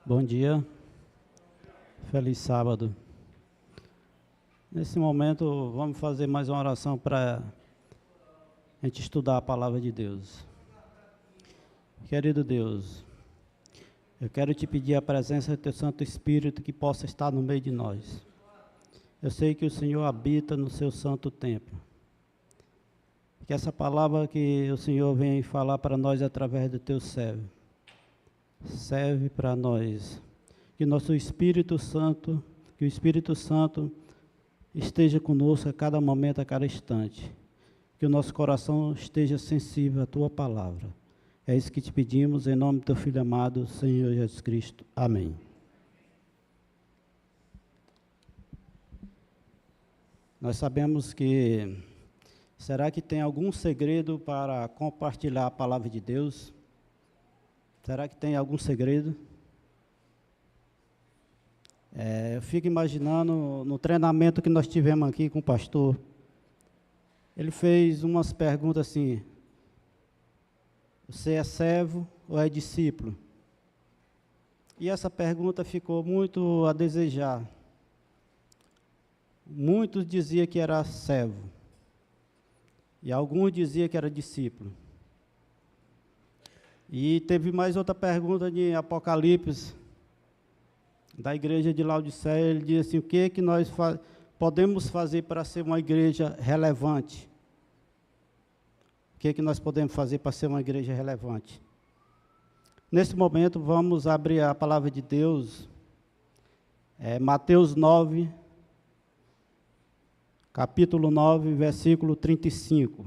Bom dia, feliz sábado. Nesse momento, vamos fazer mais uma oração para a gente estudar a palavra de Deus. Querido Deus, eu quero te pedir a presença do teu Santo Espírito que possa estar no meio de nós. Eu sei que o Senhor habita no seu santo templo. Que essa palavra que o Senhor vem falar para nós através do teu serve para nós. Que nosso Espírito Santo, que o Espírito Santo esteja conosco a cada momento, a cada instante. Que o nosso coração esteja sensível à tua palavra. É isso que te pedimos em nome do teu Filho amado, Senhor Jesus Cristo. Amém. Nós sabemos que, será que tem algum segredo para compartilhar a palavra de Deus? Será que tem algum segredo? Eu fico imaginando no treinamento que nós tivemos aqui com o pastor. Ele fez umas perguntas assim: você é servo ou é discípulo? E essa pergunta ficou muito a desejar. Muitos diziam que era servo, e alguns diziam que era discípulo. E teve mais outra pergunta de Apocalipse, da igreja de Laodiceia. Ele diz assim: o que é que nós podemos fazer para ser uma igreja relevante? O que é que nós podemos fazer para ser uma igreja relevante? Nesse momento, vamos abrir a palavra de Deus, Mateus 9, capítulo 9, versículo 35.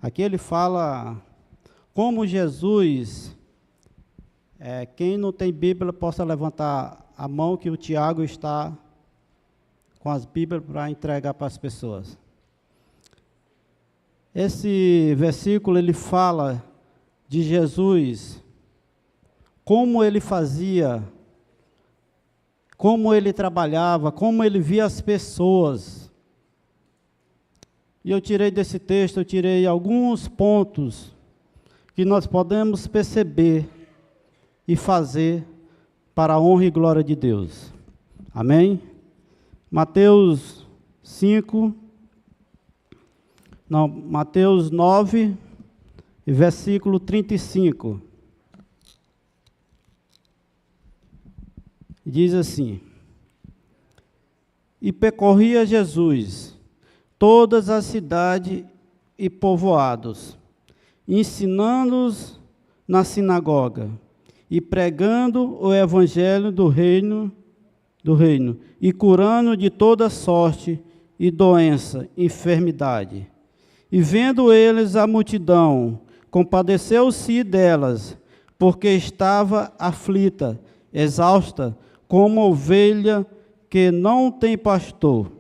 Aqui ele fala como Jesus, quem não tem Bíblia possa levantar a mão, que o Tiago está com as Bíblias para entregar para as pessoas. Esse versículo ele fala de Jesus, como ele fazia, como ele trabalhava, como ele via as pessoas. E eu tirei desse texto, alguns pontos que nós podemos perceber e fazer para a honra e glória de Deus. Amém? Mateus 9, versículo 35. Diz assim: e percorria Jesus todas as cidades e povoados, ensinando-os na sinagoga, e pregando o evangelho do reino, e curando de toda sorte e doença, enfermidade. E vendo eles a multidão, compadeceu-se delas, porque estava aflita, exausta, como ovelha que não tem pastor.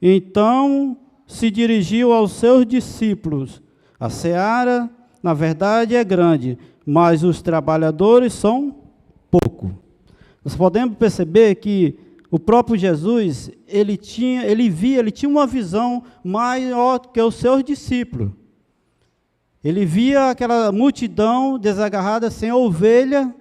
Então se dirigiu aos seus discípulos: a seara, na verdade, é grande, mas os trabalhadores são poucos. Nós podemos perceber que o próprio Jesus, ele tinha uma visão maior que os seus discípulos. Ele via aquela multidão desagarrada, sem ovelha.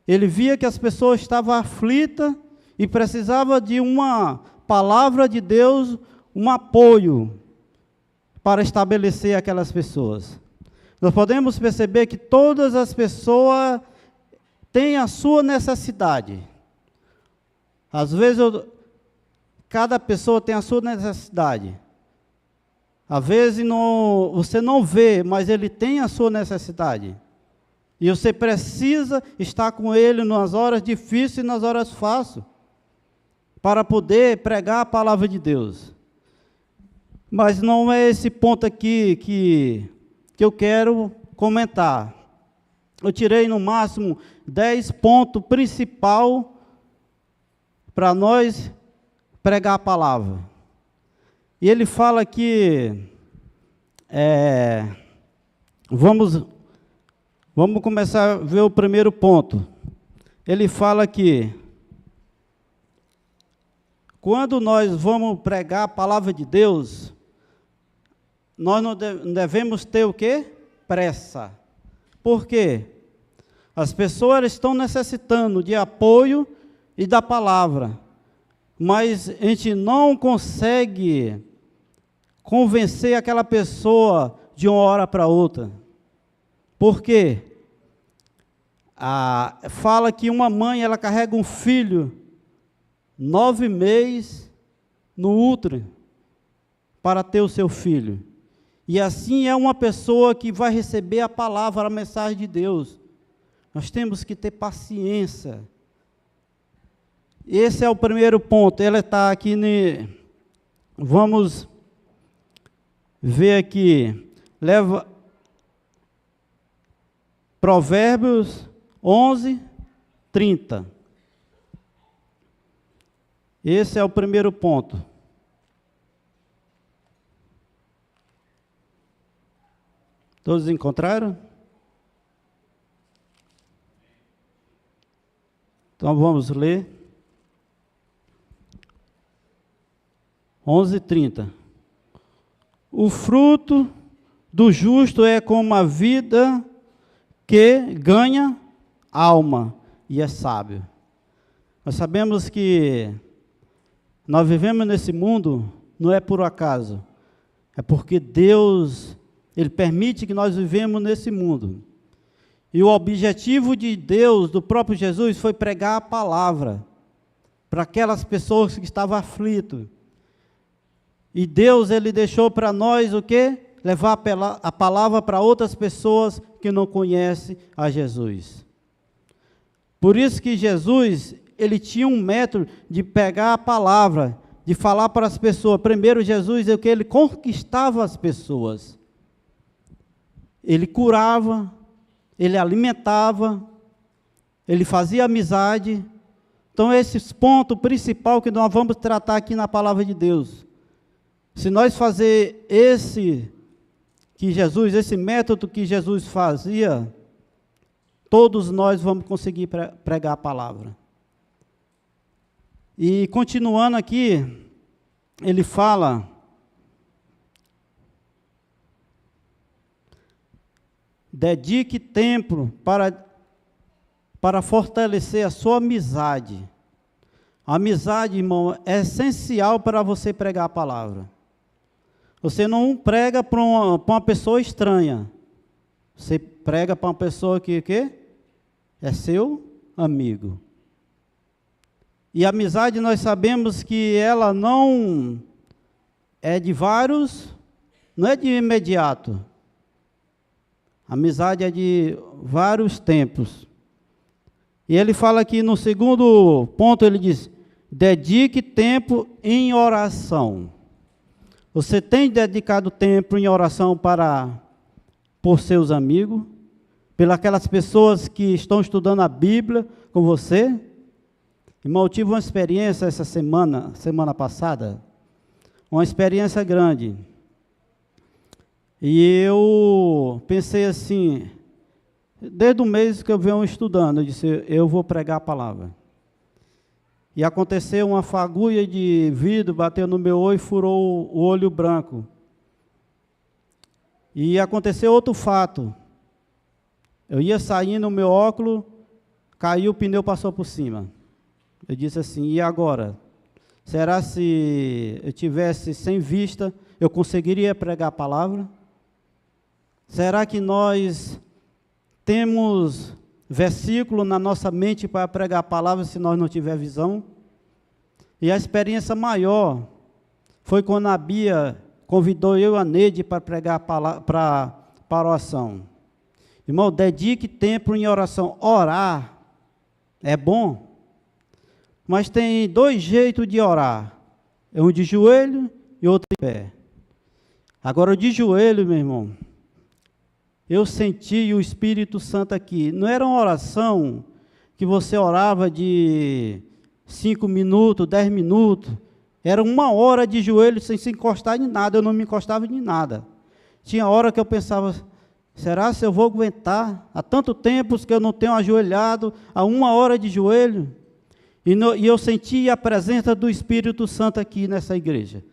Ele via que as pessoas estavam aflitas e precisavam de uma palavra de Deus, um apoio para estabelecer aquelas pessoas. Nós podemos perceber que todas as pessoas têm a sua necessidade. Às vezes, cada pessoa tem a sua necessidade. Às vezes, você não vê, mas ele tem a sua necessidade. E você precisa estar com ele nas horas difíceis e nas horas fáceis, para poder pregar a palavra de Deus. Mas não é esse ponto aqui que eu quero comentar. Eu tirei no máximo 10 pontos principais para nós pregar a palavra. E ele fala que, vamos começar a ver o primeiro ponto. Ele fala que, quando nós vamos pregar a palavra de Deus, nós não devemos ter o quê? Pressa. Por quê? As pessoas estão necessitando de apoio e da palavra, mas a gente não consegue convencer aquela pessoa de uma hora para outra. Por quê? Fala que uma mãe, ela carrega um filho 9 meses no útero para ter o seu filho. E assim é uma pessoa que vai receber a palavra, a mensagem de Deus. Nós temos que ter paciência. Esse é o primeiro ponto. Ela está aqui, vamos ver aqui. Leva Provérbios 11, 30. Esse é o primeiro ponto. Todos encontraram? Então vamos ler. 11:30. O fruto do justo é como a vida que ganha alma e é sábio. Nós sabemos que nós vivemos nesse mundo, não é por acaso, é porque Deus, Ele permite que nós vivemos nesse mundo. E o objetivo de Deus, do próprio Jesus, foi pregar a palavra para aquelas pessoas que estavam aflitas. E Deus, Ele deixou para nós o quê? Levar a palavra para outras pessoas que não conhecem a Jesus. Por isso que Jesus, Ele tinha um método de pegar a palavra, de falar para as pessoas. Primeiro, Jesus, é que Ele conquistava as pessoas. Ele curava, Ele alimentava, Ele fazia amizade. Então, esse ponto principal que nós vamos tratar aqui na palavra de Deus. Se nós fazer esse método que Jesus fazia, todos nós vamos conseguir pregar a palavra. E continuando aqui, ele fala, dedique tempo para fortalecer a sua amizade. A amizade, irmão, é essencial para você pregar a palavra. Você não prega para uma pessoa estranha. Você prega para uma pessoa que é seu amigo. E a amizade, nós sabemos que ela não é de vários, não é de imediato. A amizade é de vários tempos. E ele fala aqui no segundo ponto, ele diz, dedique tempo em oração. Você tem dedicado tempo em oração por seus amigos, pelas aquelas pessoas que estão estudando a Bíblia com você? Irmão, eu tive uma experiência essa semana passada, uma experiência grande. E eu pensei assim, desde o mês que eu venho estudando, eu disse, eu vou pregar a palavra. E aconteceu uma fagulha de vidro, bateu no meu olho e furou o olho branco. E aconteceu outro fato. Eu ia saindo, o meu óculos caiu, o pneu passou por cima. Eu disse assim, e agora? Será se eu tivesse sem vista, eu conseguiria pregar a palavra? Será que nós temos versículo na nossa mente para pregar a palavra se nós não tiver visão? E a experiência maior foi quando a Bia convidou eu e a Neide para pregar para oração. Irmão, dedique tempo em oração. Orar é bom, mas tem 2 jeitos de orar. É um de joelho e outro de pé. Agora, o de joelho, meu irmão, eu senti o Espírito Santo aqui. Não era uma oração que você orava de 5 minutos, 10 minutos. Era 1 hora de joelho sem se encostar em nada. Eu não me encostava em nada. Tinha hora que eu pensava, será se eu vou aguentar? Há tanto tempo que eu não tenho ajoelhado, há 1 hora de joelho. E eu senti a presença do Espírito Santo aqui nessa igreja.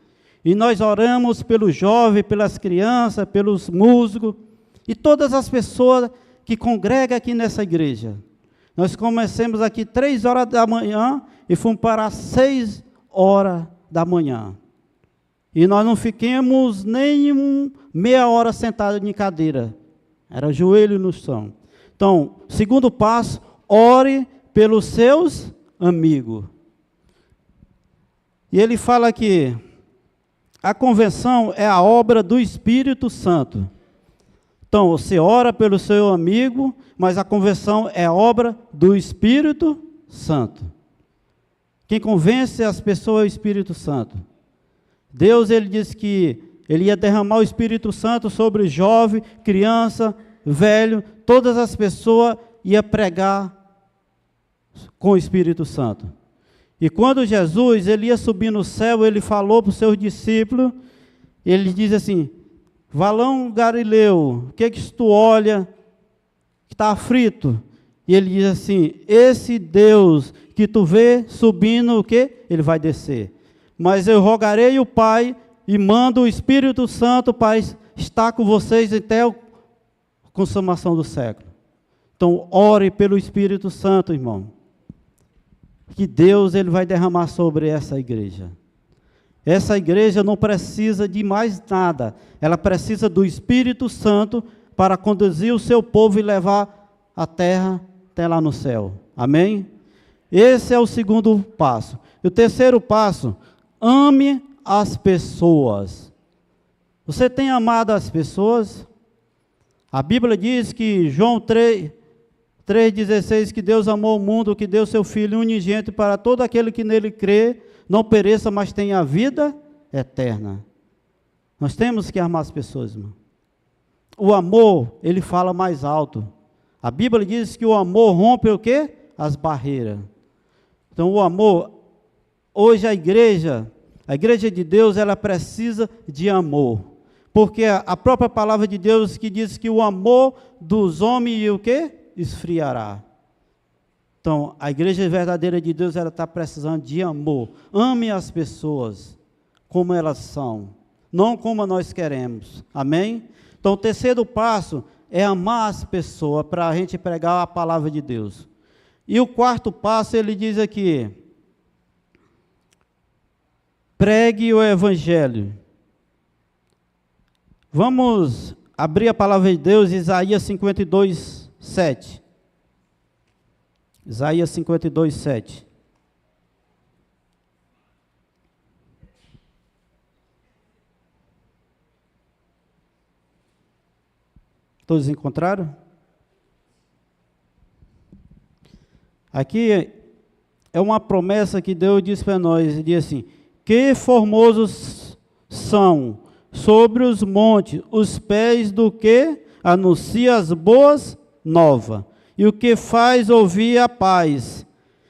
E nós oramos pelos jovens, pelas crianças, pelos músicos. E todas as pessoas que congrega aqui nessa igreja. Nós começamos aqui 3 horas da manhã e fomos para 6 horas da manhã. E nós não ficamos nem meia hora sentados em cadeira. Era joelho no chão. Então, segundo passo, ore pelos seus amigos. E ele fala que a convenção é a obra do Espírito Santo. Então, você ora pelo seu amigo, mas a convenção é a obra do Espírito Santo. Quem convence as pessoas é o Espírito Santo. Deus, ele disse que ele ia derramar o Espírito Santo sobre jovem, criança, velho, todas as pessoas ia pregar com o Espírito Santo. E quando Jesus, ele ia subir no céu, ele falou para os seus discípulos, ele diz assim, Valão Galileu, o que tu olha, que está aflito? E ele diz assim, esse Deus que tu vê subindo, o quê? Ele vai descer. Mas eu rogarei o Pai e mando o Espírito Santo para estar com vocês até a consumação do século. Então, ore pelo Espírito Santo, irmão. Que Deus, ele vai derramar sobre essa igreja. Essa igreja não precisa de mais nada. Ela precisa do Espírito Santo para conduzir o seu povo e levar a terra até lá no céu. Amém? Esse é o segundo passo. E o terceiro passo, ame as pessoas. Você tem amado as pessoas? A Bíblia diz que João 3,16, que Deus amou o mundo, que deu seu Filho unigênito para todo aquele que nele crê, não pereça, mas tenha a vida eterna. Nós temos que amar as pessoas, irmão. O amor, ele fala mais alto. A Bíblia diz que o amor rompe o quê? As barreiras. Então, o amor, hoje a igreja de Deus, ela precisa de amor. Porque a própria palavra de Deus que diz que o amor dos homens e o quê? Esfriará. Então, a igreja verdadeira de Deus, ela está precisando de amor. Ame as pessoas como elas são, não como nós queremos. Amém? Então, o terceiro passo é amar as pessoas para a gente pregar a palavra de Deus. E o quarto passo, ele diz aqui, pregue o evangelho. Vamos abrir a palavra de Deus, Isaías 52, 7. Isaías 52, 7. Todos encontraram? Aqui é uma promessa que Deus diz para nós, ele diz assim, que formosos são sobre os montes os pés do que anuncia as boas novas, e o que faz ouvir a paz,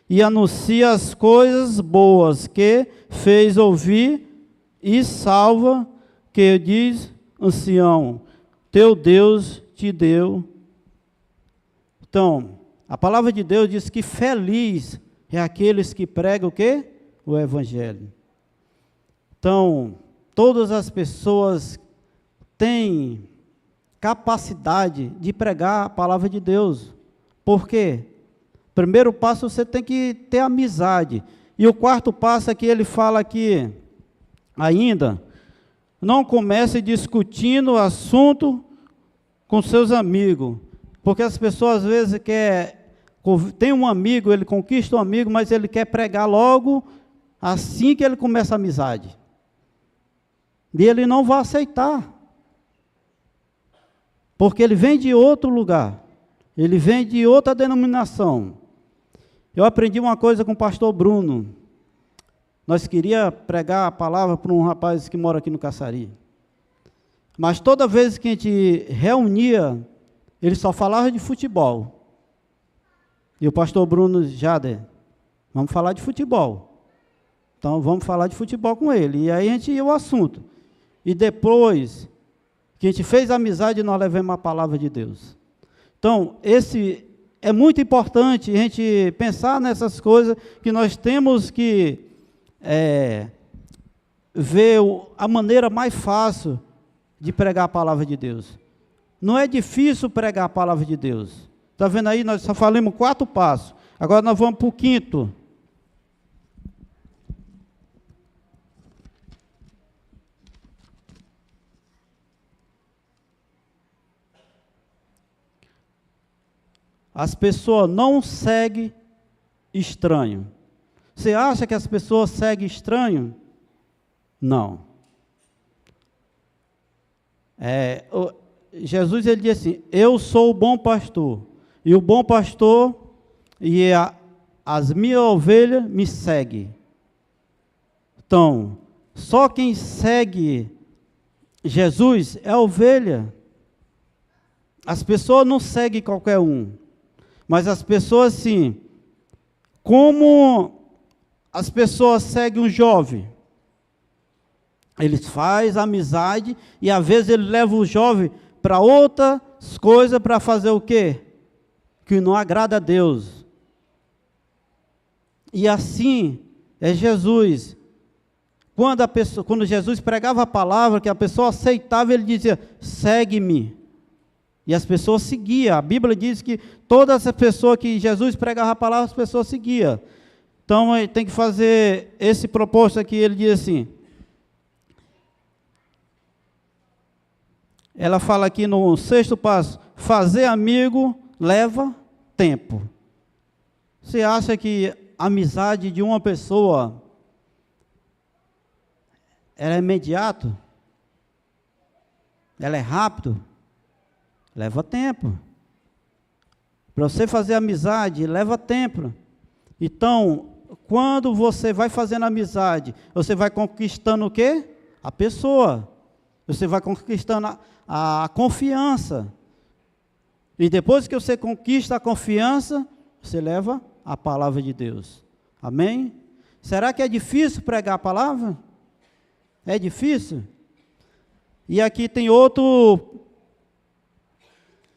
e anuncia as coisas boas, que fez ouvir e salva, que diz ancião, teu Deus te deu. Então, a palavra de Deus diz que feliz é aqueles que pregam o quê? O evangelho. Então, todas as pessoas têm capacidade de pregar a palavra de Deus. Por quê? Primeiro passo, você tem que ter amizade. E o quarto passo é que ele fala aqui, ainda, não comece discutindo o assunto com seus amigos. Porque as pessoas às vezes tem um amigo, ele conquista um amigo, mas ele quer pregar logo assim que ele começa a amizade. E ele não vai aceitar. Porque ele vem de outro lugar. Ele vem de outra denominação. Eu aprendi uma coisa com o pastor Bruno. Nós queríamos pregar a palavra para um rapaz que mora aqui no Caçari. Mas toda vez que a gente reunia, ele só falava de futebol. E o pastor Bruno, Jader, vamos falar de futebol. Então, vamos falar de futebol com ele. E aí a gente ia ao assunto. E depois que a gente fez amizade, nós levamos a palavra de Deus. Então, é muito importante a gente pensar nessas coisas, que nós temos que ver a maneira mais fácil de pregar a palavra de Deus. Não é difícil pregar a palavra de Deus. Está vendo aí? Nós só falamos 4 passos. Agora nós vamos para o 5º. As pessoas não seguem estranho. Você acha que as pessoas seguem estranho? Não. Jesus, ele disse assim, eu sou o bom pastor, e o bom pastor as minhas ovelhas me seguem. Então, só quem segue Jesus é a ovelha. As pessoas não seguem qualquer um, mas as pessoas sim, como as pessoas seguem um jovem, eles fazem amizade e às vezes ele leva o jovem para outras coisas para fazer o quê? Que não agrada a Deus. E assim é Jesus. Quando Jesus pregava a palavra, que a pessoa aceitava, ele dizia, segue-me. E as pessoas seguiam. A Bíblia diz que todas as pessoas que Jesus pregava a palavra, as pessoas seguiam. Então, tem que fazer esse propósito aqui. Ele diz assim, ela fala aqui no 6º passo, fazer amigo leva tempo. Você acha que a amizade de uma pessoa, ela é imediato? Ela é rápido? Leva tempo. Para você fazer amizade, leva tempo. Então, quando você vai fazendo amizade, você vai conquistando o quê? A pessoa. Você vai conquistando a confiança. E depois que você conquista a confiança, você leva a palavra de Deus. Amém? Será que é difícil pregar a palavra? É difícil? E aqui tem outro,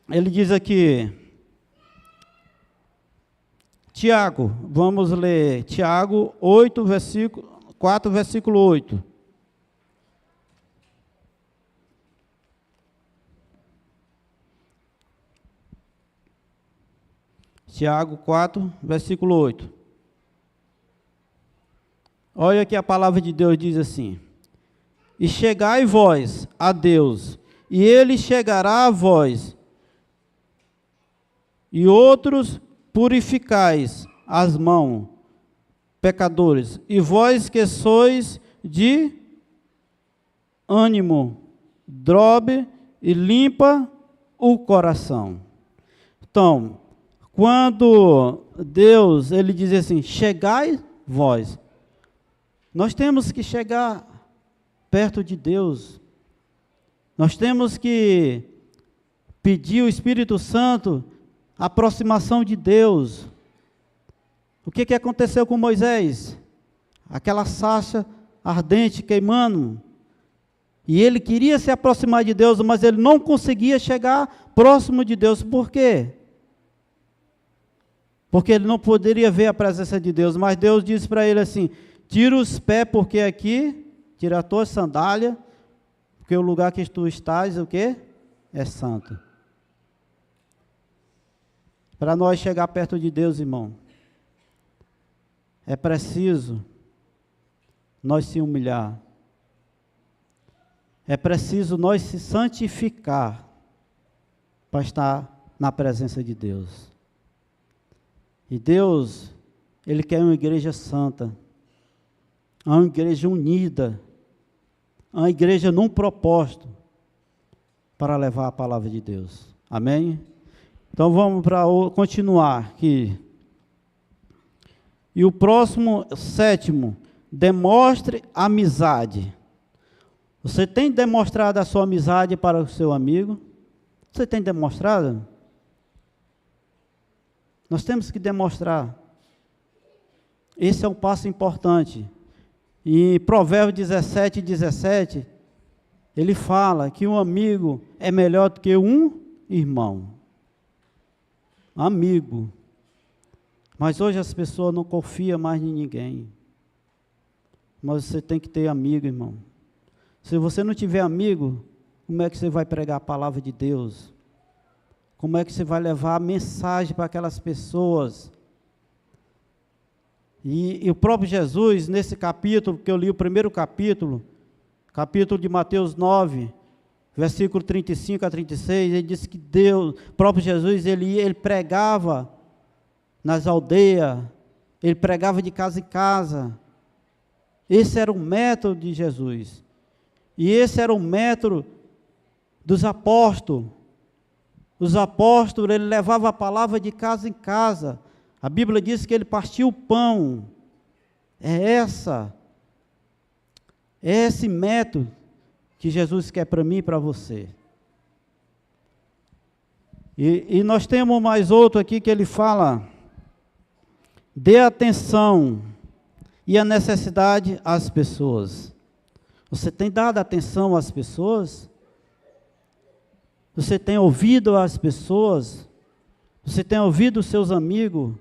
ele diz aqui, Tiago, vamos ler, Tiago 4, versículo 8. Tiago 4, versículo 8. Olha que a palavra de Deus diz assim, e chegai vós a Deus, e Ele chegará a vós, e outros purificais as mãos, pecadores, e vós que sois de ânimo, dobre e limpa o coração. Então, quando Deus, ele diz assim, chegai vós, nós temos que chegar perto de Deus, nós temos que pedir o Espírito Santo, a aproximação de Deus. O que aconteceu com Moisés? Aquela sarça ardente queimando, e ele queria se aproximar de Deus, mas ele não conseguia chegar próximo de Deus. Por quê? Porque ele não poderia ver a presença de Deus, mas Deus disse para ele assim, tira os pés, porque aqui, tira a tua sandália, porque o lugar que tu estás, o quê? É santo. Para nós chegar perto de Deus, irmão, é preciso nós se humilhar, é preciso nós se santificar para estar na presença de Deus. E Deus, Ele quer uma igreja santa, uma igreja unida, uma igreja num propósito para levar a palavra de Deus. Amém? Então vamos continuar aqui. E o próximo, 7º, demonstre amizade. Você tem demonstrado a sua amizade para o seu amigo? Você tem demonstrado? Nós temos que demonstrar. Esse é um passo importante. Em Provérbios 17, ele fala que um amigo é melhor do que um irmão. Amigo. Mas hoje as pessoas não confiam mais em ninguém. Mas você tem que ter amigo, irmão. Se você não tiver amigo, como é que você vai pregar a palavra de Deus? Como é que você vai levar a mensagem para aquelas pessoas? E o próprio Jesus, nesse capítulo, que eu li o primeiro capítulo de Mateus 9, versículo 35 a 36, ele disse que Deus, o próprio Jesus, ele pregava nas aldeias, ele pregava de casa em casa. Esse era o método de Jesus. E esse era o método dos apóstolos. Os apóstolos, ele levava a palavra de casa em casa. A Bíblia diz que ele partia o pão. É esse método que Jesus quer para mim e para você. E nós temos mais outro aqui que ele fala: dê atenção e a necessidade às pessoas. Você tem dado atenção às pessoas? Você tem ouvido as pessoas? Você tem ouvido os seus amigos?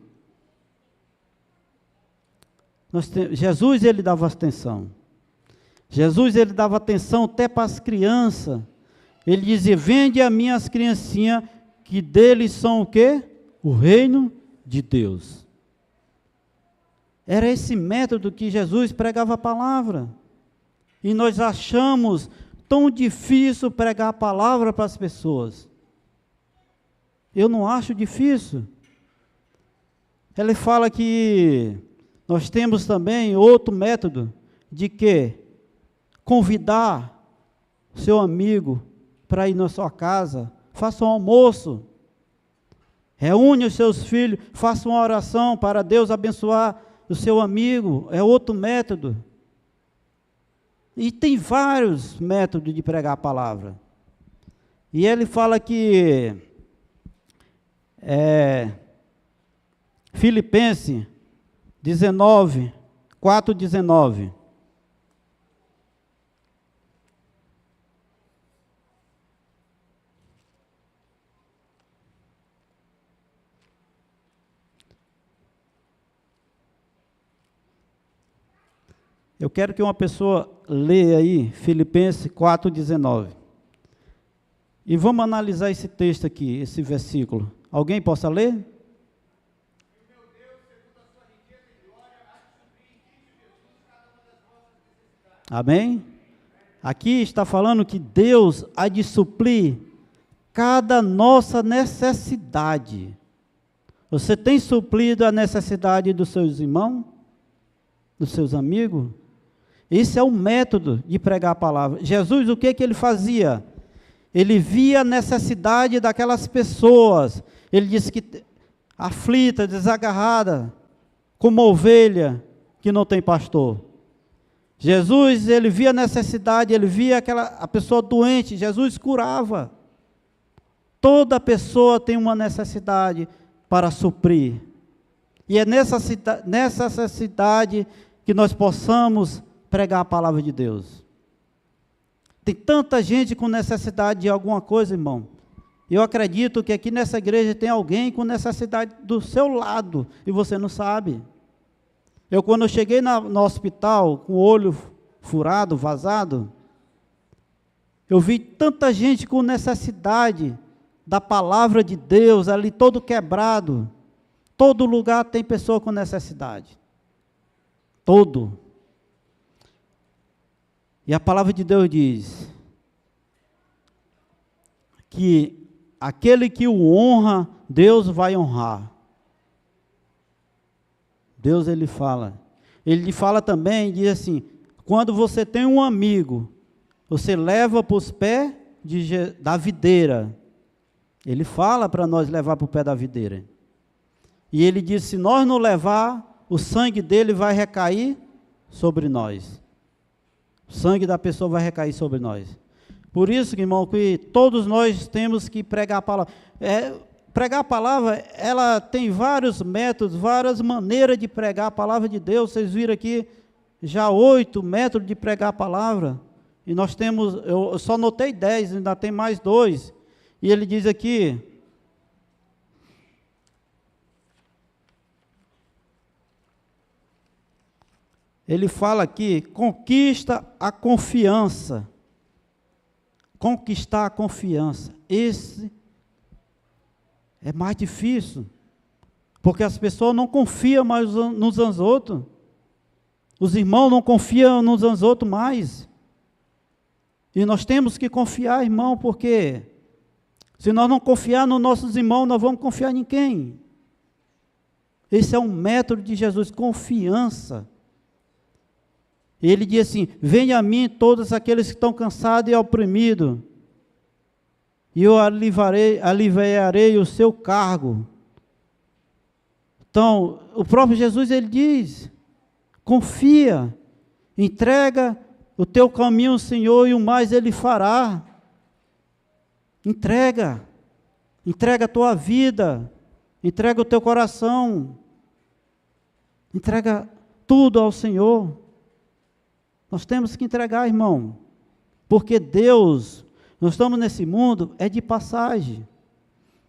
Jesus, ele dava atenção. Jesus, ele dava atenção até para as crianças. Ele dizia: vende a mim as criancinhas, que deles são o quê? O reino de Deus. Era esse método que Jesus pregava a palavra. E nós achamos tão difícil pregar a palavra para as pessoas. Eu não acho difícil. Ele fala que nós temos também outro método de que convidar seu amigo para ir na sua casa, faça um almoço, reúne os seus filhos, faça uma oração para Deus abençoar o seu amigo. É outro método. E tem vários métodos de pregar a palavra. E ele fala que Filipenses 19, 4:19. Eu quero que uma pessoa leia aí, Filipenses 4:19. E vamos analisar esse texto aqui, esse versículo. Alguém possa ler? Amém? Aqui está falando que Deus há de suprir cada nossa necessidade. Você tem suprido a necessidade dos seus irmãos? Dos seus amigos? Esse é o método de pregar a palavra. Jesus, o que ele fazia? Ele via a necessidade daquelas pessoas. Ele disse que aflita, desagarrada, como ovelha que não tem pastor. Jesus, ele via a necessidade, ele via a pessoa doente, Jesus curava. Toda pessoa tem uma necessidade para suprir. E é nessa necessidade que nós possamos pregar a palavra de Deus. Tem tanta gente com necessidade de alguma coisa, irmão. Eu acredito que aqui nessa igreja tem alguém com necessidade do seu lado e você não sabe. Quando eu cheguei no hospital com o olho furado, vazado, eu vi tanta gente com necessidade da palavra de Deus ali todo quebrado. Todo lugar tem pessoa com necessidade. Todo. E a palavra de Deus diz que aquele que o honra, Deus vai honrar. Deus, ele fala. Ele fala também, diz assim: quando você tem um amigo, você leva para os pés da videira. Ele fala para nós levar para o pé da videira. E ele diz: se nós não levar, o sangue dele vai recair sobre nós. O sangue da pessoa vai recair sobre nós. Por isso, irmão, que todos nós temos que pregar a palavra. Pregar a palavra, ela tem vários métodos, várias maneiras de pregar a palavra de Deus. Vocês viram aqui já 8 métodos de pregar a palavra. E nós temos, eu só notei 10, ainda tem mais 2. E ele diz aqui: ele fala aqui, conquista a confiança. conquistar a confiança. Esse é mais difícil, porque as pessoas não confiam mais uns aos outros. Os irmãos não confiam uns aos outros mais. E nós temos que confiar, irmão, porque se nós não confiar nos nossos irmãos, nós vamos confiar em quem? Esse é um método de Jesus, confiança. Ele diz assim: venha a mim todos aqueles que estão cansados e oprimidos, e eu aliviarei o seu cargo. Então, o próprio Jesus, ele diz: confia, entrega o teu caminho ao Senhor e o mais Ele fará. Entrega a tua vida, entrega o teu coração, entrega tudo ao Senhor. Nós temos que entregar, irmão, porque Deus, nós estamos nesse mundo, é de passagem.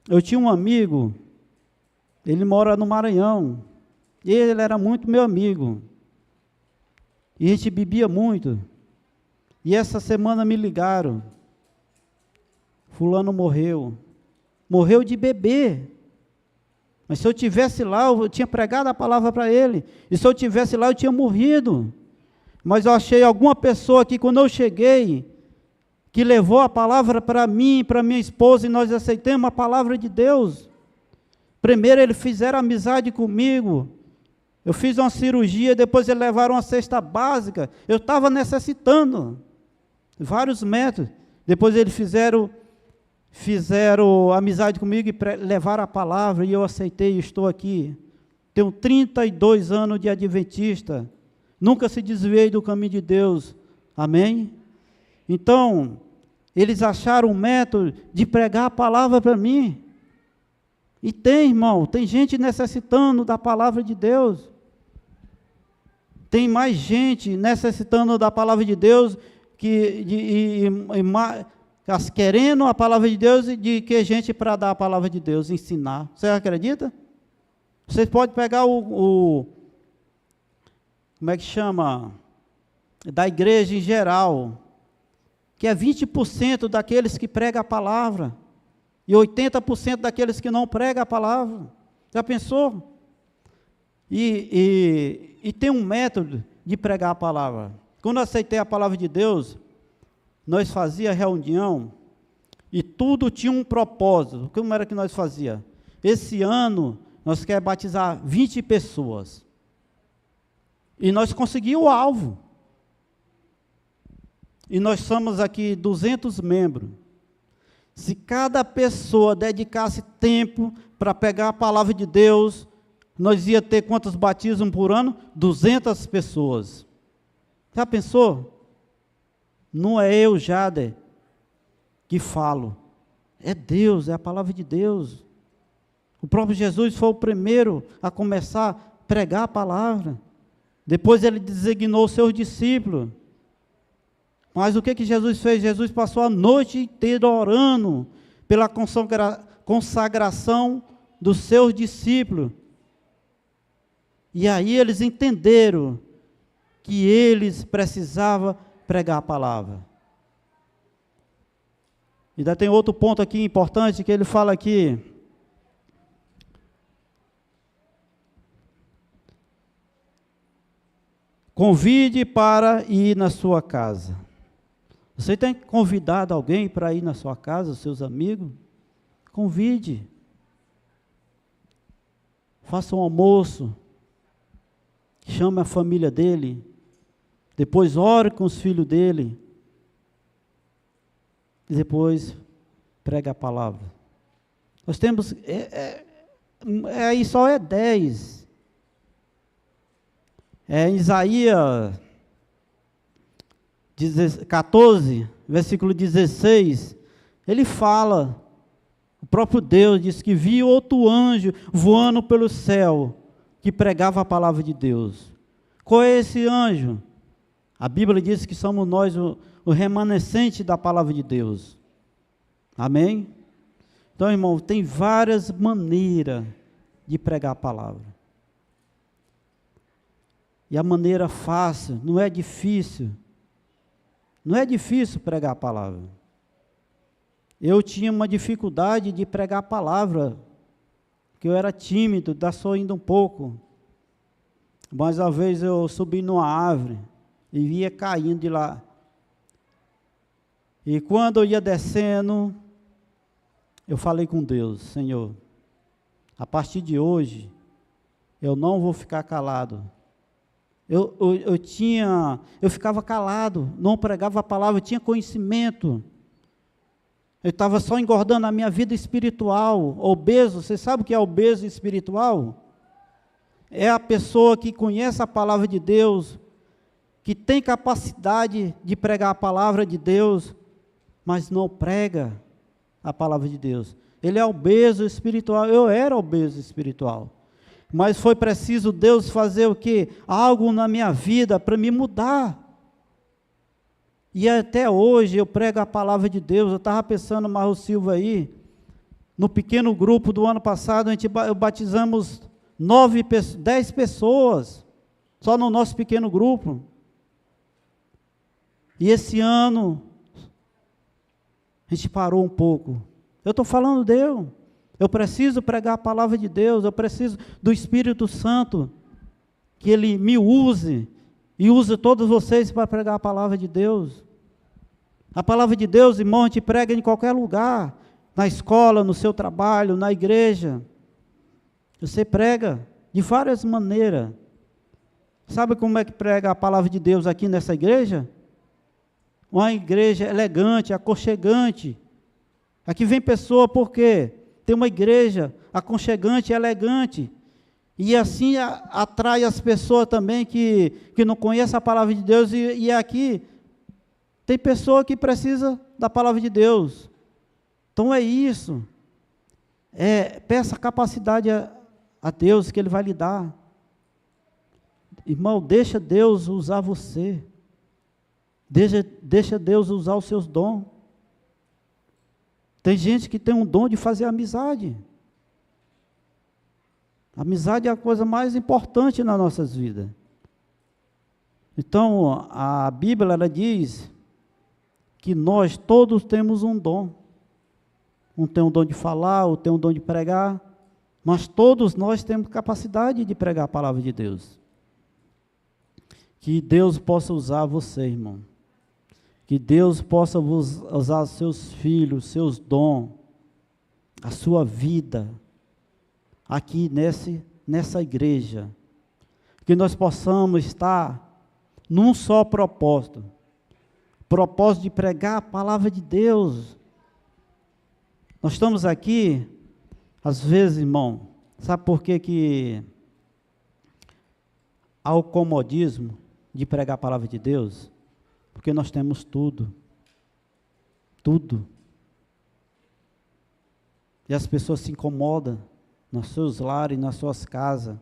Eu tinha um amigo, ele mora no Maranhão, e ele era muito meu amigo, e a gente bebia muito. E essa semana me ligaram: fulano morreu de beber. Mas se eu tivesse lá, eu tinha pregado a palavra para ele, e se eu tivesse lá, eu tinha morrido. Mas eu achei alguma pessoa que, quando eu cheguei, que levou a palavra para mim, para minha esposa, e nós aceitamos a palavra de Deus. Primeiro eles fizeram amizade comigo, eu fiz uma cirurgia, depois eles levaram uma cesta básica, eu estava necessitando, vários métodos. Depois eles fizeram amizade comigo e levaram a palavra, e eu aceitei e estou aqui. Tenho 32 anos de adventista, nunca se desviei do caminho de Deus, amém? Então, eles acharam um método de pregar a palavra para mim. E tem, irmão, tem gente necessitando da palavra de Deus. Tem mais gente necessitando da palavra de Deus, querendo a palavra de Deus, de que gente para dar a palavra de Deus, ensinar. Você acredita? Vocês podem pegar como é que chama? Da igreja em geral, que é 20% daqueles que pregam a palavra, e 80% daqueles que não pregam a palavra. Já pensou? E tem um método de pregar a palavra. Quando eu aceitei a palavra de Deus, nós fazíamos reunião, e tudo tinha um propósito. Como era que nós fazíamos? Esse ano, nós queremos batizar 20 pessoas. E nós conseguimos o alvo. E nós somos aqui 200 membros. Se cada pessoa dedicasse tempo para pegar a palavra de Deus, nós ia ter quantos batismos por ano? 200 pessoas. Já pensou? Não é eu, Jader, que falo. É Deus, é a palavra de Deus. O próprio Jesus foi o primeiro a começar a pregar a palavra. Depois ele designou seus discípulos. Mas o que Jesus fez? Jesus passou a noite inteira orando pela consagração dos seus discípulos. E aí eles entenderam que eles precisavam pregar a palavra. E ainda tem outro ponto aqui importante, que ele fala aqui: convide para ir na sua casa. Você tem convidado alguém para ir na sua casa, os seus amigos? Convide. Faça um almoço. Chame a família dele. Depois ore com os filhos dele. E depois prega a palavra. Nós temos, aí só é 10. Em Isaías 14, versículo 16, ele fala, o próprio Deus diz que viu outro anjo voando pelo céu, que pregava a palavra de Deus. Qual é esse anjo? A Bíblia diz que somos nós o remanescente da palavra de Deus. Amém? Então, irmão, tem várias maneiras de pregar a palavra. E a maneira fácil, não é difícil. Não é difícil pregar a palavra. eu tinha uma dificuldade de pregar a palavra, porque eu era tímido, da só indo um pouco. Mas uma vez eu subi numa árvore e via caindo de lá. E quando eu ia descendo, eu falei com Deus: Senhor, a partir de hoje, eu não vou ficar calado. Eu ficava calado, não pregava a palavra, eu tinha conhecimento. Eu estava só engordando a minha vida espiritual, obeso. Você sabe o que é obeso espiritual? É a pessoa que conhece a palavra de Deus, que tem capacidade de pregar a palavra de Deus, mas não prega a palavra de Deus. Ele é obeso espiritual. Eu era obeso espiritual. Mas foi preciso Deus fazer o quê? Algo na minha vida para me mudar. E até hoje eu prego a palavra de Deus. Eu estava pensando, Marro Silva aí, no pequeno grupo do ano passado, batizamos 10 pessoas, só no nosso pequeno grupo. E esse ano, a gente parou um pouco. Eu estou falando de Deus. Eu preciso pregar a palavra de Deus. Eu preciso do Espírito Santo, que Ele me use, e use todos vocês para pregar a palavra de Deus. A palavra de Deus, irmão, a gente prega em qualquer lugar, na escola, no seu trabalho, na igreja. Você prega de várias maneiras. Sabe como é que prega a palavra de Deus aqui nessa igreja? Uma igreja elegante, aconchegante. Aqui vem pessoa porque tem uma igreja aconchegante, elegante. E assim atrai as pessoas também que não conhecem a palavra de Deus. E aqui tem pessoa que precisa da palavra de Deus. Então é isso. Peça capacidade a Deus que Ele vai lhe dar. Irmão, deixa Deus usar você. Deixa Deus usar os seus dons. Tem gente que tem um dom de fazer amizade. Amizade é a coisa mais importante nas nossas vidas. Então, a Bíblia, ela diz que nós todos temos um dom. Um tem um dom de falar, outro tem um dom de pregar, mas todos nós temos capacidade de pregar a palavra de Deus. Que Deus possa usar você, irmão. Que Deus possa usar os seus filhos, seus dons, a sua vida, aqui nessa igreja. Que nós possamos estar num só propósito. Propósito de pregar a palavra de Deus. Nós estamos aqui, às vezes, irmão, sabe por que há o comodismo de pregar a palavra de Deus? Porque nós temos tudo. Tudo. E as pessoas se incomodam nos seus lares, nas suas casas.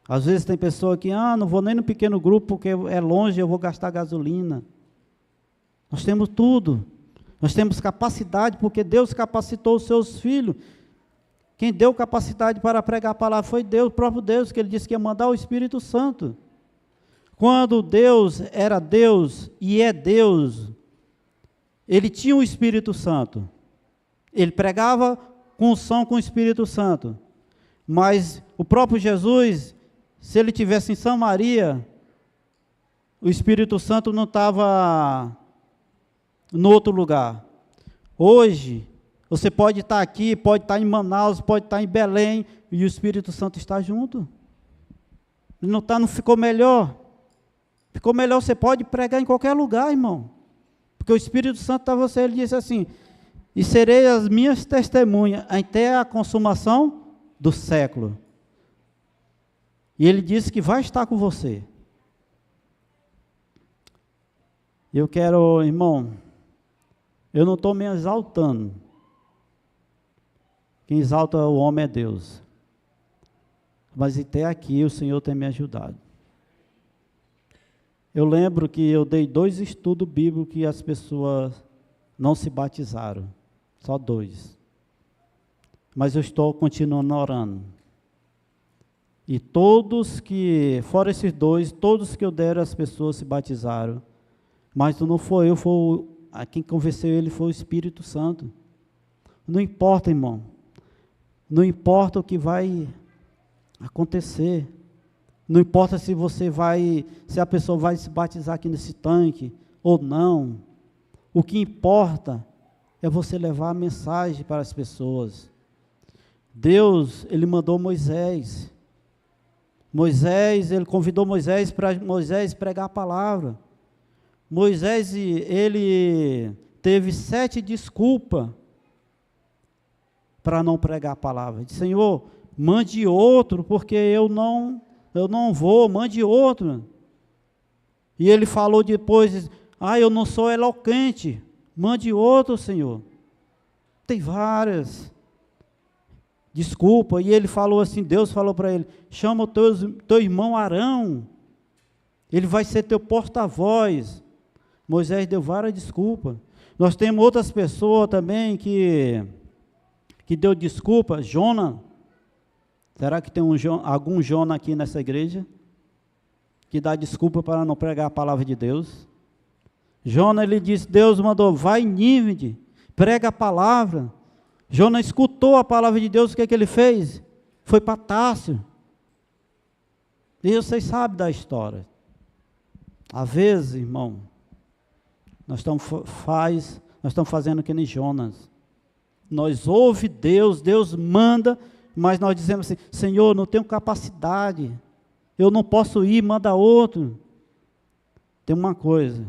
Às vezes tem pessoa que, não vou nem no pequeno grupo porque é longe, eu vou gastar gasolina. Nós temos tudo. Nós temos capacidade, porque Deus capacitou os seus filhos. Quem deu capacidade para pregar a palavra foi Deus, o próprio Deus, que Ele disse que ia mandar o Espírito Santo. Quando Deus era Deus e é Deus, Ele tinha o Espírito Santo. Ele pregava com unção com o Espírito Santo. Mas o próprio Jesus, se Ele tivesse em Samaria, o Espírito Santo não estava no outro lugar. Hoje, você pode estar aqui, pode estar em Manaus, pode estar em Belém, e o Espírito Santo está junto. Ele não ficou melhor. Ficou melhor, você pode pregar em qualquer lugar, irmão. Porque o Espírito Santo está você, Ele disse assim, e serei as minhas testemunhas até a consumação do século. E Ele disse que vai estar com você. Eu quero, irmão, eu não estou me exaltando. Quem exalta o homem é Deus. Mas até aqui o Senhor tem me ajudado. Eu lembro que eu dei 2 estudos bíblicos e as pessoas não se batizaram. Só 2. Mas eu estou continuando orando. E todos que, fora esses 2, todos que eu deram, as pessoas se batizaram. Mas não foi eu, foi quem convenceu ele foi o Espírito Santo. Não importa, irmão. Não importa o que vai acontecer. Não importa se a pessoa vai se batizar aqui nesse tanque ou não. O que importa é você levar a mensagem para as pessoas. Deus, ele mandou Moisés. Ele convidou Moisés para Moisés pregar a palavra. Moisés, ele teve 7 desculpas para não pregar a palavra. Disse: Senhor, mande outro, porque eu não vou, mande outro. E ele falou depois: eu não sou eloquente, mande outro, Senhor. Tem várias desculpas. E ele falou assim, Deus falou para ele: chama o teu irmão Arão, ele vai ser teu porta-voz. Moisés deu várias desculpas. Nós temos outras pessoas também que deu desculpa. Jonas. Será que tem algum Jonas aqui nessa igreja que dá desculpa para não pregar a palavra de Deus? Jonas, ele disse, Deus mandou, vai em Nínive, prega a palavra. Jonas escutou a palavra de Deus, o que ele fez? Foi para Társio. E vocês sabem da história. Às vezes, irmão, nós estamos fazendo que nem Jonas. Nós ouvimos Deus manda, mas nós dizemos assim, Senhor, não tenho capacidade, eu não posso ir, manda outro. Tem uma coisa,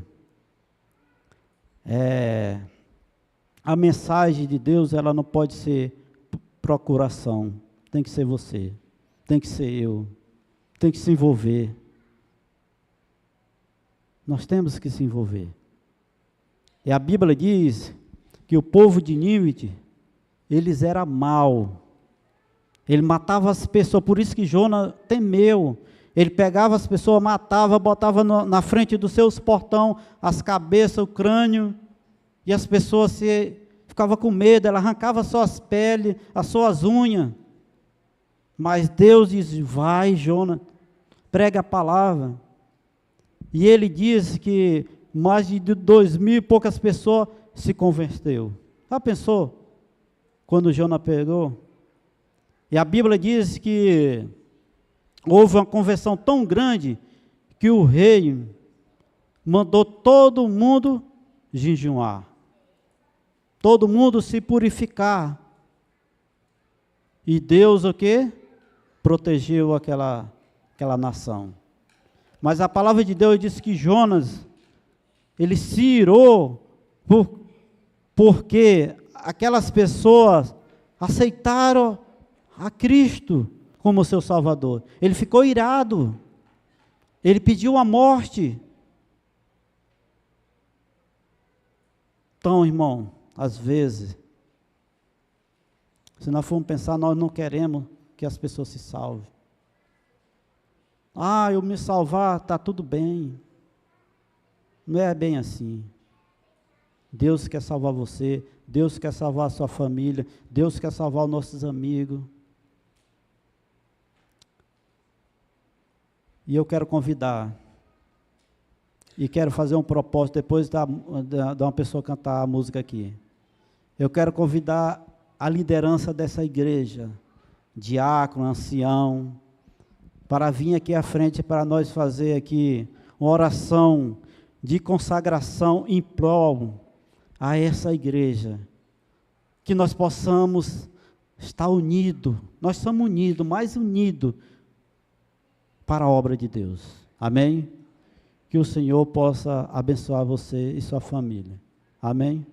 a mensagem de Deus, ela não pode ser procuração, tem que ser você, tem que ser eu, tem que se envolver. Nós temos que se envolver. E a Bíblia diz que o povo de Nínive, eles eram maus. Ele matava as pessoas, por isso que Jonas temeu. Ele pegava as pessoas, matava, botava na frente dos seus portão as cabeças, o crânio, e as pessoas ficavam com medo, ela arrancava as suas peles, as suas unhas. Mas Deus diz, vai Jonas, prega a palavra. E ele diz que mais de 2.000 e poucas pessoas se converteu. Já pensou? Quando Jonas pegou? E a Bíblia diz que houve uma conversão tão grande que o rei mandou todo mundo jejuar. Todo mundo se purificar. E Deus o quê? Protegeu aquela nação. Mas a palavra de Deus diz que Jonas, ele se irou porque aquelas pessoas aceitaram a Cristo como seu Salvador. Ele ficou irado. Ele pediu a morte. Então, irmão, às vezes, se nós formos pensar, nós não queremos que as pessoas se salvem. Eu me salvar, está tudo bem. Não é bem assim. Deus quer salvar você, Deus quer salvar a sua família, Deus quer salvar os nossos amigos. E eu quero convidar, e quero fazer um propósito, depois de uma pessoa cantar a música aqui. Eu quero convidar a liderança dessa igreja, diácono, ancião, para vir aqui à frente para nós fazer aqui uma oração de consagração em prol a essa igreja, que nós possamos estar unidos, nós somos unidos, mais unidos para a obra de Deus, amém? Que o Senhor possa abençoar você e sua família, amém?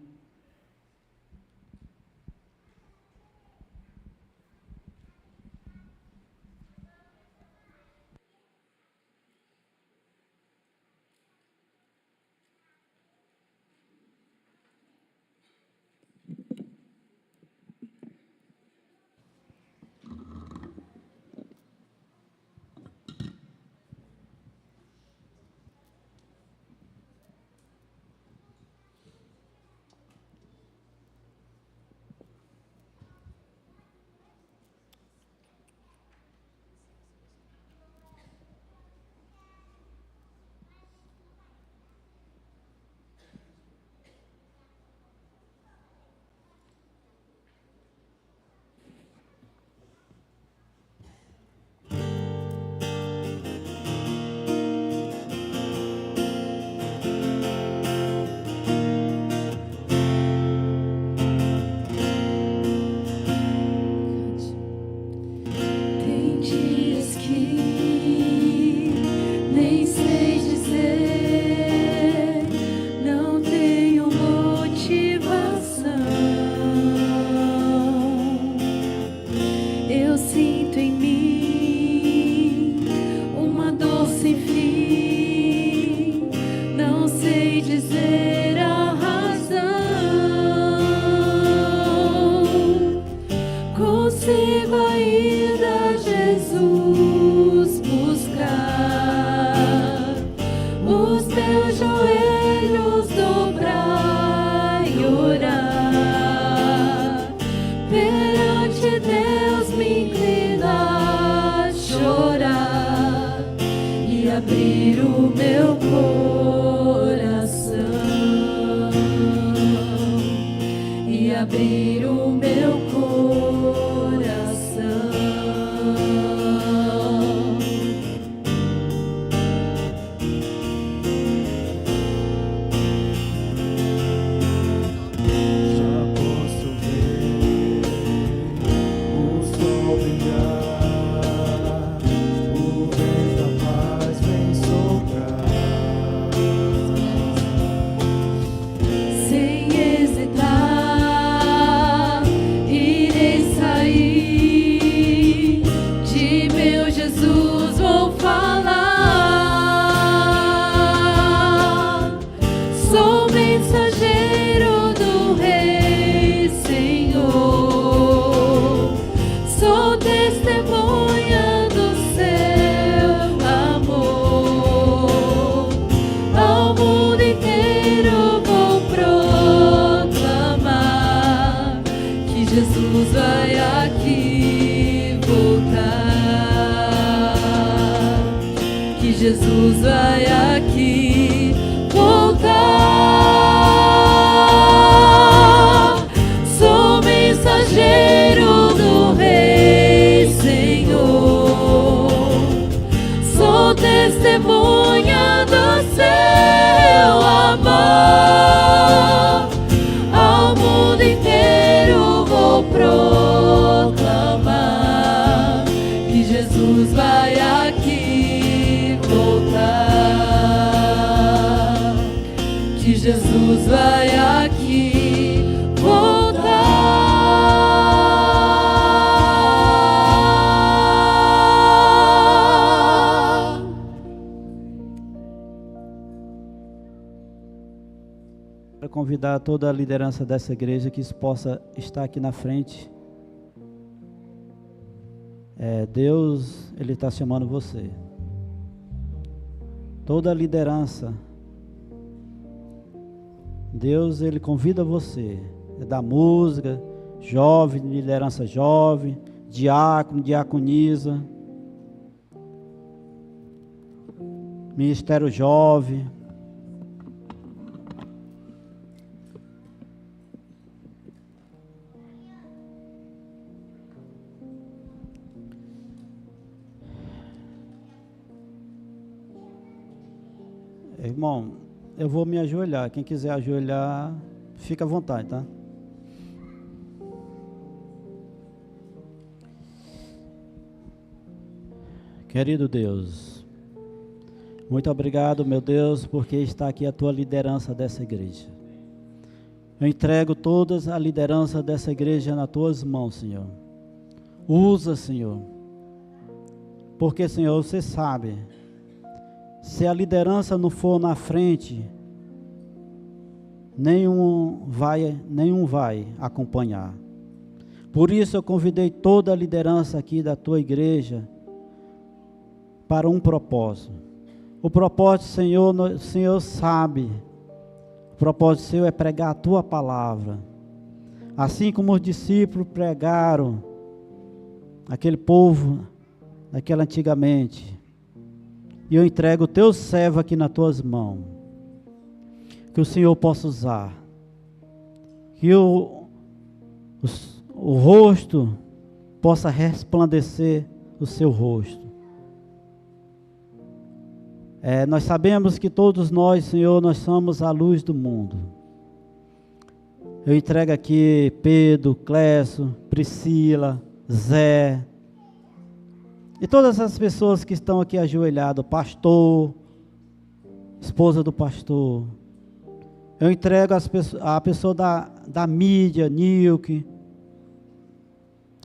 consigo ainda, Jesus, buscar os teus joelhos, dobrar e orar perante Deus, me inclinar, chorar e abrir o meu coração, e abrir o meu coração. Já posso ver o sol brilhar, o vento da paz vem soprar. Sem hesitar, irei sair, de meu Jesus vou falar. Sou mensageiro do Rei, Senhor, sou testemunha do seu amor. Ao mundo inteiro vou proclamar que Jesus vai aqui voltar, que Jesus vai aqui voltar. Sou mensageiro do Rei, Senhor, sou testemunha do seu amor. Ao mundo inteiro vou proclamar que Jesus vai aqui voltar, que Jesus vai aqui voltar. Quero convidar toda a liderança dessa igreja que possa estar aqui na frente. Deus, Ele está chamando você. Toda a liderança, Deus, Ele convida você. É da música, jovem, liderança jovem, diácono, diaconisa, ministério jovem. Irmão, eu vou me ajoelhar. Quem quiser ajoelhar, fica à vontade, tá? Querido Deus, muito obrigado, meu Deus, porque está aqui a tua liderança dessa igreja. Eu entrego toda a liderança dessa igreja nas tuas mãos, Senhor. Usa, Senhor, porque, Senhor, você sabe, se a liderança não for na frente, nenhum vai acompanhar. Por isso eu convidei toda a liderança aqui da tua igreja para um propósito. O propósito, Senhor, o Senhor sabe. O propósito seu é pregar a tua palavra. Assim como os discípulos pregaram, aquele povo, daquela antigamente. E eu entrego o teu servo aqui nas tuas mãos. Que o Senhor possa usar. Que o rosto possa resplandecer o seu rosto. Nós sabemos que todos nós, Senhor, nós somos a luz do mundo. Eu entrego aqui Pedro, Clécio, Priscila, Zé, e todas as pessoas que estão aqui ajoelhadas, pastor, esposa do pastor. Eu entrego a pessoa da mídia, Nilke,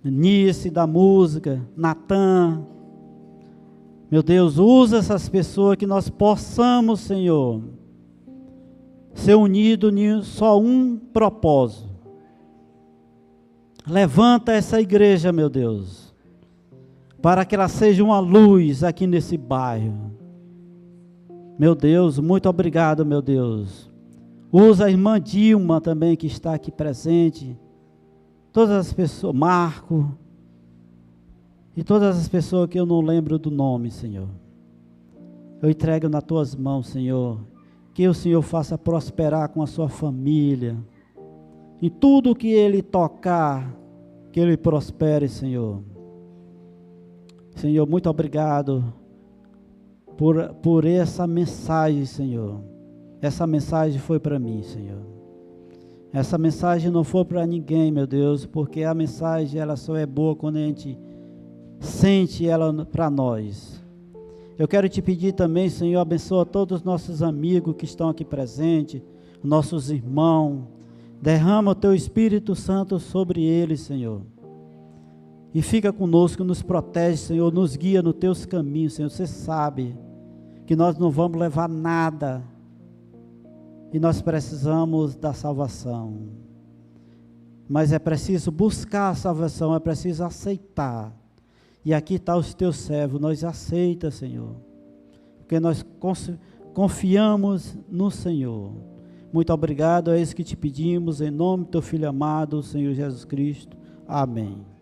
Nice, da música, Natan. Meu Deus, usa essas pessoas que nós possamos, Senhor, ser unidos em só um propósito. Levanta essa igreja, meu Deus, para que ela seja uma luz aqui nesse bairro. Meu Deus, muito obrigado, meu Deus. Usa a irmã Dilma também, que está aqui presente. Todas as pessoas, Marco, e todas as pessoas que eu não lembro do nome, Senhor. Eu entrego nas tuas mãos, Senhor. Que o Senhor faça prosperar com a sua família. Em tudo que ele tocar, que ele prospere, Senhor. Senhor, muito obrigado por essa mensagem, Senhor. Essa mensagem foi para mim, Senhor. Essa mensagem não foi para ninguém, meu Deus, porque a mensagem ela só é boa quando a gente sente ela para nós. Eu quero te pedir também, Senhor, abençoa todos os nossos amigos que estão aqui presentes, nossos irmãos. Derrama o teu Espírito Santo sobre eles, Senhor. E fica conosco, nos protege, Senhor, nos guia nos teus caminhos, Senhor. Você sabe que nós não vamos levar nada e nós precisamos da salvação. Mas é preciso buscar a salvação, é preciso aceitar. E aqui está os teus servos, nós aceita, Senhor. Porque nós confiamos no Senhor. Muito obrigado, é isso que te pedimos, em nome do teu Filho amado, Senhor Jesus Cristo. Amém.